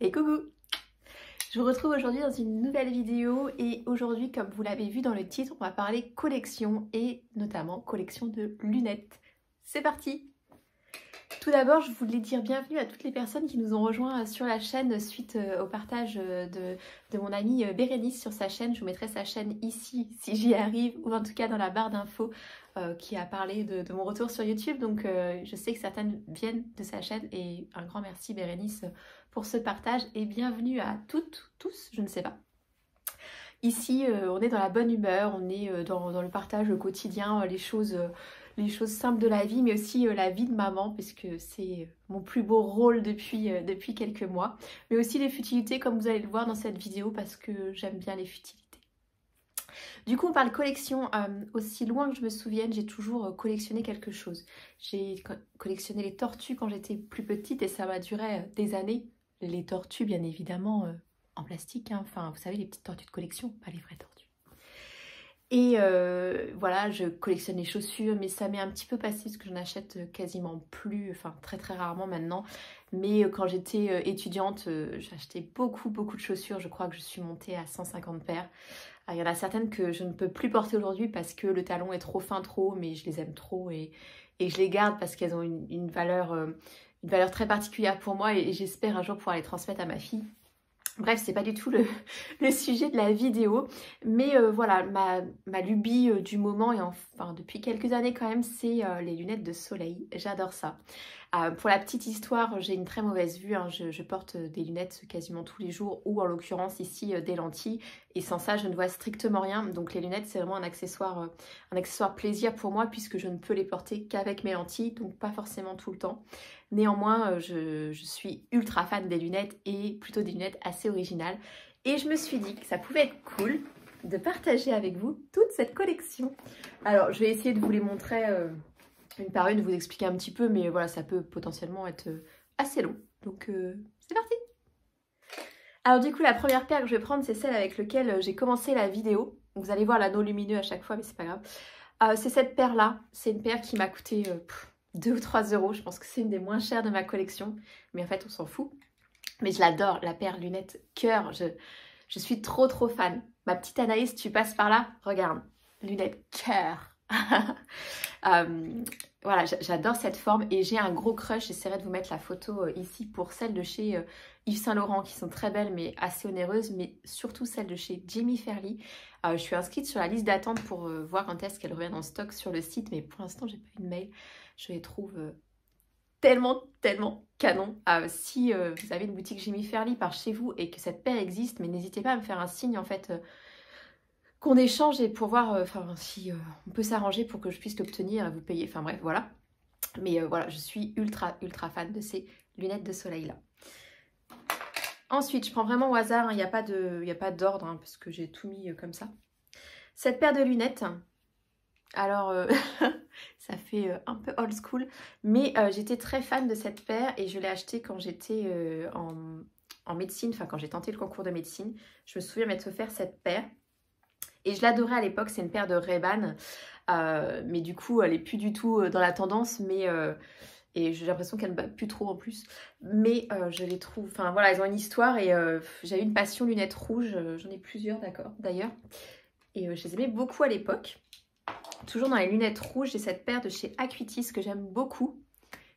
Et coucou! Je vous retrouve aujourd'hui dans une nouvelle vidéo et aujourd'hui, comme vous l'avez vu dans le titre, on va parler collection et notamment collection de lunettes. C'est parti! Tout d'abord, je voulais dire bienvenue à toutes les personnes qui nous ont rejoints sur la chaîne suite au partage de mon amie Bérénice sur sa chaîne. Je vous mettrai sa chaîne ici si j'y arrive, ou en tout cas dans la barre d'infos qui a parlé de mon retour sur YouTube. Donc je sais que certaines viennent de sa chaîne et un grand merci Bérénice pour ce partage et bienvenue à toutes, tous, je ne sais pas. Ici, on est dans la bonne humeur, on est dans le partage quotidien, les choses simples de la vie, mais aussi la vie de maman, puisque c'est mon plus beau rôle depuis quelques mois. Mais aussi les futilités, comme vous allez le voir dans cette vidéo, parce que j'aime bien les futilités. Du coup, on parle collection. Aussi loin que je me souvienne, j'ai toujours collectionné quelque chose. J'ai collectionné les tortues quand j'étais plus petite et ça m'a duré des années. Les tortues, bien évidemment, en plastique, hein. Enfin, vous savez, les petites tortues de collection, pas les vraies tortues. Et voilà, je collectionne les chaussures, mais ça m'est un petit peu passé parce que j'en achète quasiment plus, enfin très rarement maintenant. Mais quand j'étais étudiante, j'achetais beaucoup de chaussures. Je crois que je suis montée à 150 paires. Il y en a certaines que je ne peux plus porter aujourd'hui parce que le talon est trop fin, trop haut, mais je les aime trop et je les garde parce qu'elles ont une valeur très particulière pour moi et j'espère un jour pouvoir les transmettre à ma fille. Bref, c'est pas du tout le sujet de la vidéo, mais voilà, ma lubie du moment, et enfin depuis quelques années quand même, c'est les lunettes de soleil. J'adore ça. Pour la petite histoire, j'ai une très mauvaise vue, hein. Je porte des lunettes quasiment tous les jours, ou en l'occurrence ici des lentilles, et sans ça je ne vois strictement rien. Donc les lunettes c'est vraiment un accessoire plaisir pour moi, puisque je ne peux les porter qu'avec mes lentilles, donc pas forcément tout le temps. Néanmoins, je suis ultra fan des lunettes et plutôt des lunettes assez originales. Et je me suis dit que ça pouvait être cool de partager avec vous toute cette collection. Alors, je vais essayer de vous les montrer une par une, de vous expliquer un petit peu, mais voilà, ça peut potentiellement être assez long. Donc, c'est parti! Alors du coup, la première paire que je vais prendre, c'est celle avec laquelle j'ai commencé la vidéo. Vous allez voir l'anneau lumineux à chaque fois, mais c'est pas grave. C'est cette paire-là. C'est une paire qui m'a coûté 2 ou 3 euros. Je pense que c'est une des moins chères de ma collection. Mais en fait, on s'en fout. Mais je l'adore, la paire lunettes cœur. Je suis trop fan. Ma petite Anaïs, tu passes par là? Regarde, lunettes cœur. Voilà, j'adore cette forme et j'ai un gros crush. J'essaierai de vous mettre la photo ici pour celles de chez Yves Saint Laurent qui sont très belles mais assez onéreuses, mais surtout celles de chez Jimmy Fairly. Je suis inscrite sur la liste d'attente pour voir quand est-ce qu'elles reviennent en stock sur le site, mais pour l'instant j'ai pas eu de mail. Je les trouve tellement canon. Si vous avez une boutique Jimmy Fairly par chez vous et que cette paire existe, mais n'hésitez pas à me faire un signe en fait. Qu'on échange et pour voir si on peut s'arranger pour que je puisse l'obtenir et vous payer. Enfin bref, voilà. Mais voilà, je suis ultra fan de ces lunettes de soleil là. Ensuite, je prends vraiment au hasard, il n'y a pas d'ordre hein, parce que j'ai tout mis comme ça. Cette paire de lunettes, alors ça fait un peu old school, mais j'étais très fan de cette paire et je l'ai achetée quand j'étais en médecine, enfin quand j'ai tenté le concours de médecine. Je me souviens m'être offert cette paire. Et je l'adorais à l'époque, c'est une paire de Ray-Ban, mais du coup elle est plus du tout dans la tendance, mais et j'ai l'impression qu'elle ne bat plus trop en plus, mais je les trouve, enfin voilà, elles ont une histoire et j'ai eu une passion lunettes rouges, j'en ai plusieurs d'ailleurs, et je les aimais beaucoup à l'époque. Toujours dans les lunettes rouges, j'ai cette paire de chez Acuitis que j'aime beaucoup,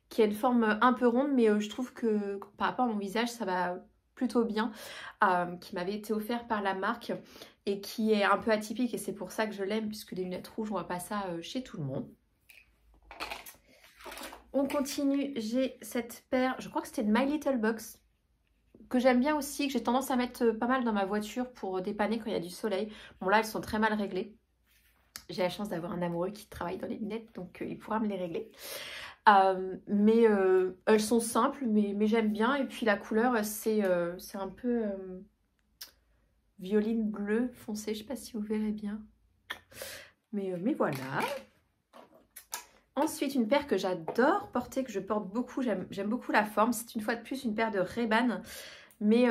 qui a une forme un peu ronde, mais je trouve que par rapport à mon visage, ça va plutôt bien, qui m'avait été offert par la marque et qui est un peu atypique et c'est pour ça que je l'aime, puisque les lunettes rouges, on voit pas ça chez tout le monde. On continue, j'ai cette paire, je crois que c'était une My Little Box, que j'aime bien aussi, que j'ai tendance à mettre pas mal dans ma voiture pour dépanner quand il y a du soleil. Bon là, elles sont très mal réglées. J'ai la chance d'avoir un amoureux qui travaille dans les lunettes, donc il pourra me les régler. Mais elles sont simples, mais j'aime bien. Et puis la couleur, c'est un peu violine bleu foncé. Je ne sais pas si vous verrez bien. Mais voilà. Ensuite, une paire que j'adore porter, que je porte beaucoup. J'aime beaucoup la forme. C'est une fois de plus une paire de Ray-Ban. Mais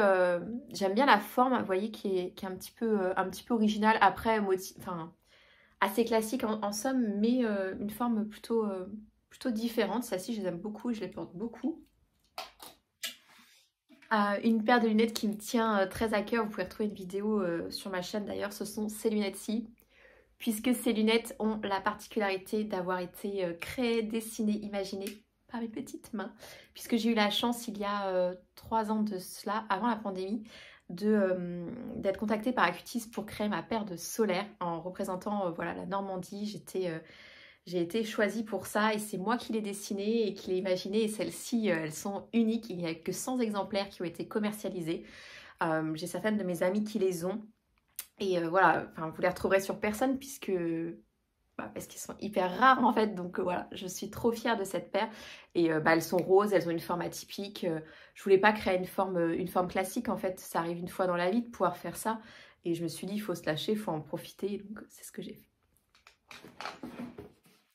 j'aime bien la forme, vous voyez, qui est un petit peu originale. Après, enfin, assez classique en somme, mais une forme plutôt différente. Celles-ci, je les aime beaucoup et je les porte beaucoup. Une paire de lunettes qui me tient très à cœur, vous pouvez retrouver une vidéo sur ma chaîne d'ailleurs, ce sont ces lunettes-ci. Puisque ces lunettes ont la particularité d'avoir été créées, dessinées, imaginées par mes petites mains. Puisque j'ai eu la chance il y a 3 ans de cela, avant la pandémie, d'être contactée par Acutis pour créer ma paire de solaires en représentant voilà, la Normandie. J'ai été choisie pour ça et c'est moi qui l'ai dessinée et qui l'ai imaginée. Et celles-ci, elles sont uniques. Il n'y a que 100 exemplaires qui ont été commercialisés. J'ai certaines de mes amies qui les ont. Et voilà, enfin, vous les retrouverez sur personne puisque parce qu'ils sont hyper rares en fait. Donc voilà, je suis trop fière de cette paire. Et elles sont roses, elles ont une forme atypique. Je voulais pas créer une forme classique en fait. Ça arrive une fois dans la vie de pouvoir faire ça. Et je me suis dit, il faut se lâcher, il faut en profiter. Donc c'est ce que j'ai fait.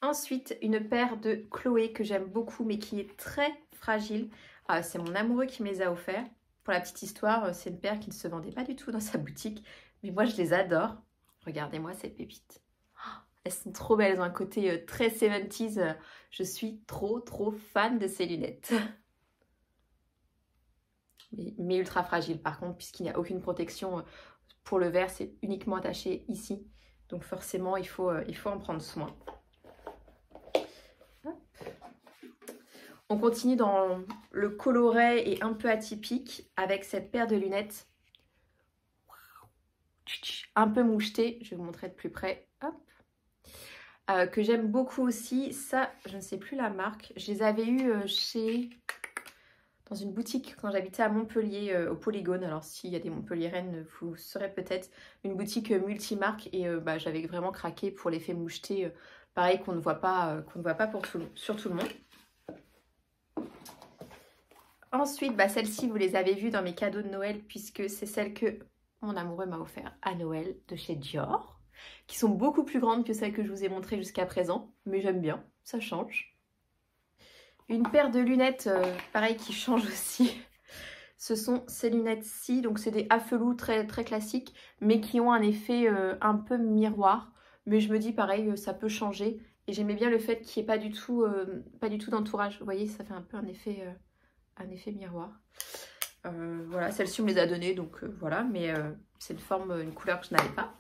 Ensuite, une paire de Chloé que j'aime beaucoup mais qui est très fragile. C'est mon amoureux qui me les a offerts. Pour la petite histoire, c'est une paire qui ne se vendait pas du tout dans sa boutique. Mais moi, je les adore. Regardez-moi ces pépites. Elles sont trop belles. Elles ont un côté très 70s. Je suis trop fan de ces lunettes. Mais ultra fragile par contre, puisqu'il n'y a aucune protection pour le verre. C'est uniquement attaché ici. Donc forcément, il faut en prendre soin. On continue dans le coloré et un peu atypique avec cette paire de lunettes un peu mouchetée. Je vais vous montrer de plus près. Hop. Que j'aime beaucoup aussi. Ça, je ne sais plus la marque. Je les avais eues dans une boutique quand j'habitais à Montpellier au Polygone. Alors s'il y a des Montpelliéraines, vous saurez peut-être une boutique multimarque. Et j'avais vraiment craqué pour l'effet moucheté. Pareil qu'on ne voit pas sur tout le monde. Ensuite, celles-ci, vous les avez vues dans mes cadeaux de Noël puisque c'est celles que mon amoureux m'a offert à Noël de chez Dior, qui sont beaucoup plus grandes que celles que je vous ai montrées jusqu'à présent, mais j'aime bien, ça change. Une paire de lunettes, pareil, qui change aussi. Ce sont ces lunettes-ci, donc c'est des Afelou très classiques, mais qui ont un effet un peu miroir. Mais je me dis, pareil, ça peut changer. Et j'aimais bien le fait qu'il n'y ait pas du tout d'entourage. Vous voyez, ça fait un peu un effet miroir. Voilà, celle-ci on me les a données, donc voilà, mais c'est une couleur que je n'avais pas.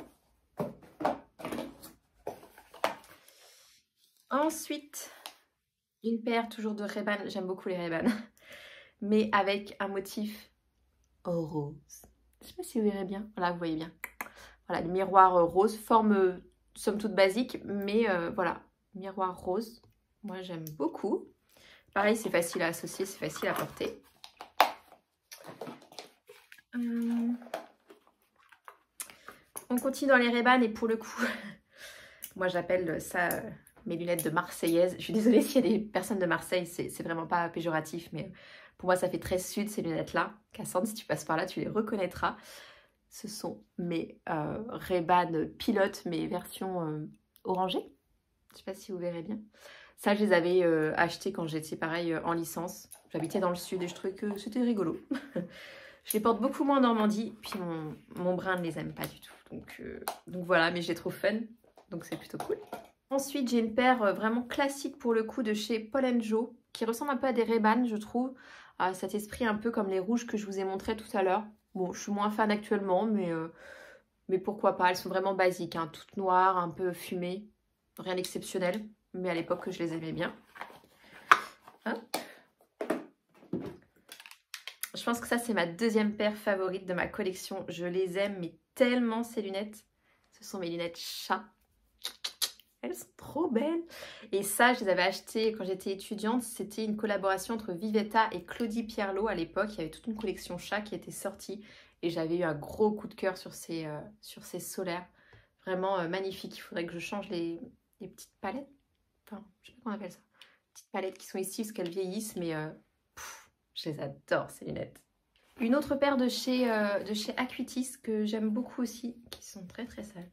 Ensuite, une paire toujours de Ray-Ban, j'aime beaucoup les Ray-Ban, mais avec un motif rose. Je sais pas si vous verrez bien, voilà, vous voyez bien. Voilà, le miroir rose, forme somme toute basique, mais voilà, miroir rose, moi j'aime beaucoup. Pareil, c'est facile à associer, c'est facile à porter. On continue dans les Ray-Ban et pour le coup, moi j'appelle ça mes lunettes de Marseillaise. Je suis désolée s'il y a des personnes de Marseille, c'est vraiment pas péjoratif, mais pour moi ça fait très sud ces lunettes-là. Cassandre, si tu passes par là, tu les reconnaîtras. Ce sont mes Ray-Ban pilotes, mes versions orangées. Je sais pas si vous verrez bien. Ça, je les avais achetées quand j'étais pareil en licence. J'habitais dans le sud et je trouvais que c'était rigolo. Je les porte beaucoup moins en Normandie, puis mon brin ne les aime pas du tout. Donc voilà, mais je les trouve fun, donc c'est plutôt cool. Ensuite, j'ai une paire vraiment classique pour le coup de chez Paul & Joe, qui ressemble un peu à des Ray-Ban, je trouve. À cet esprit un peu comme les rouges que je vous ai montré tout à l'heure. Bon, je suis moins fan actuellement, mais pourquoi pas. Elles sont vraiment basiques, hein, toutes noires, un peu fumées, rien d'exceptionnel. Mais à l'époque, je les aimais bien. Hop. Je pense que ça, c'est ma deuxième paire favorite de ma collection. Je les aime, mais tellement ces lunettes. Ce sont mes lunettes chat. Elles sont trop belles. Et ça, je les avais achetées quand j'étais étudiante. C'était une collaboration entre Vivetta et Claudie Pierlot à l'époque. Il y avait toute une collection chat qui était sortie. Et j'avais eu un gros coup de cœur sur ces solaires. Vraiment magnifiques. Il faudrait que je change les petites palettes. Enfin, je sais pas comment on appelle ça. Petites palettes qui sont ici parce qu'elles vieillissent. Mais je les adore ces lunettes. Une autre paire de chez Acutis que j'aime beaucoup aussi. Qui sont très sales.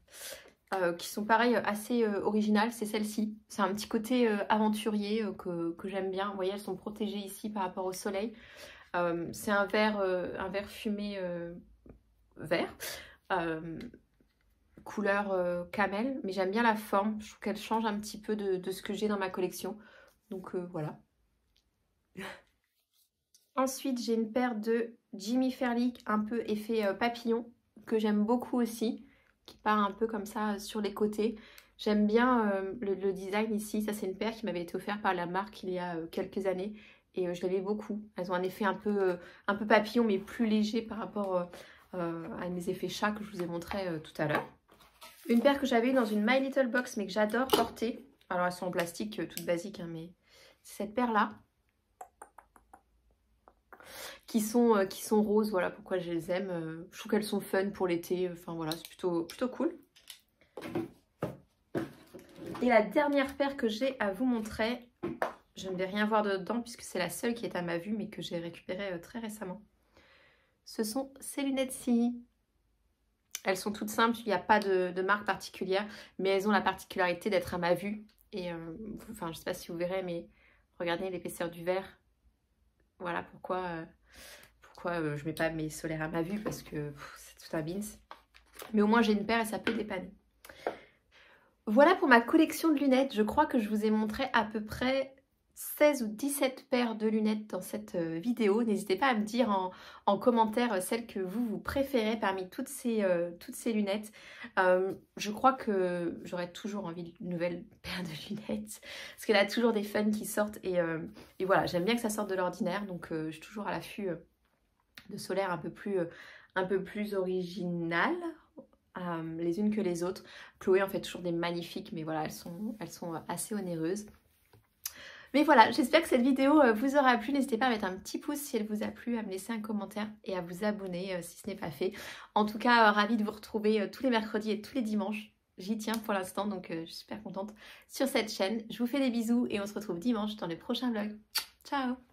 Qui sont pareil assez originales, c'est celle-ci. C'est un petit côté aventurier que j'aime bien. Vous voyez, elles sont protégées ici par rapport au soleil. C'est un verre fumé vert, couleur camel, mais j'aime bien la forme. Je trouve qu'elle change un petit peu de ce que j'ai dans ma collection. Donc voilà. Ensuite, j'ai une paire de Jimmy Fairly, un peu effet papillon, que j'aime beaucoup aussi, qui part un peu comme ça sur les côtés. J'aime bien le design ici. Ça, c'est une paire qui m'avait été offerte par la marque il y a quelques années. Et je l'aimais beaucoup. Elles ont un effet un peu papillon, mais plus léger par rapport à mes effets chat que je vous ai montré tout à l'heure. Une paire que j'avais eue dans une My Little Box, mais que j'adore porter. Alors, elles sont en plastique, toutes basiques, hein, mais c'est cette paire-là. Qui sont roses, voilà pourquoi je les aime. Je trouve qu'elles sont fun pour l'été, enfin voilà, c'est plutôt cool. Et la dernière paire que j'ai à vous montrer, je ne vais rien voir dedans puisque c'est la seule qui est à ma vue mais que j'ai récupérée très récemment. Ce sont ces lunettes-ci. Elles sont toutes simples, il n'y a pas de marque particulière, mais elles ont la particularité d'être à ma vue. Et enfin, je ne sais pas si vous verrez, mais regardez l'épaisseur du verre. Voilà pourquoi je mets pas mes solaires à ma vue parce que c'est tout un bins. Mais au moins j'ai une paire et ça peut dépanner. Voilà pour ma collection de lunettes. Je crois que je vous ai montré à peu près 16 ou 17 paires de lunettes dans cette vidéo. N'hésitez pas à me dire en commentaire celles que vous préférez parmi toutes ces lunettes. Je crois que j'aurais toujours envie d'une nouvelle paire de lunettes parce qu'il y a toujours des fun qui sortent et voilà, j'aime bien que ça sorte de l'ordinaire, donc je suis toujours à l'affût de solaires un peu plus originales les unes que les autres. Chloé en fait toujours des magnifiques, mais voilà, elles sont assez onéreuses. Mais voilà, j'espère que cette vidéo vous aura plu. N'hésitez pas à mettre un petit pouce si elle vous a plu, à me laisser un commentaire et à vous abonner si ce n'est pas fait. En tout cas, ravie de vous retrouver tous les mercredis et tous les dimanches. J'y tiens pour l'instant, donc je suis super contente sur cette chaîne. Je vous fais des bisous et on se retrouve dimanche dans le prochain vlog. Ciao!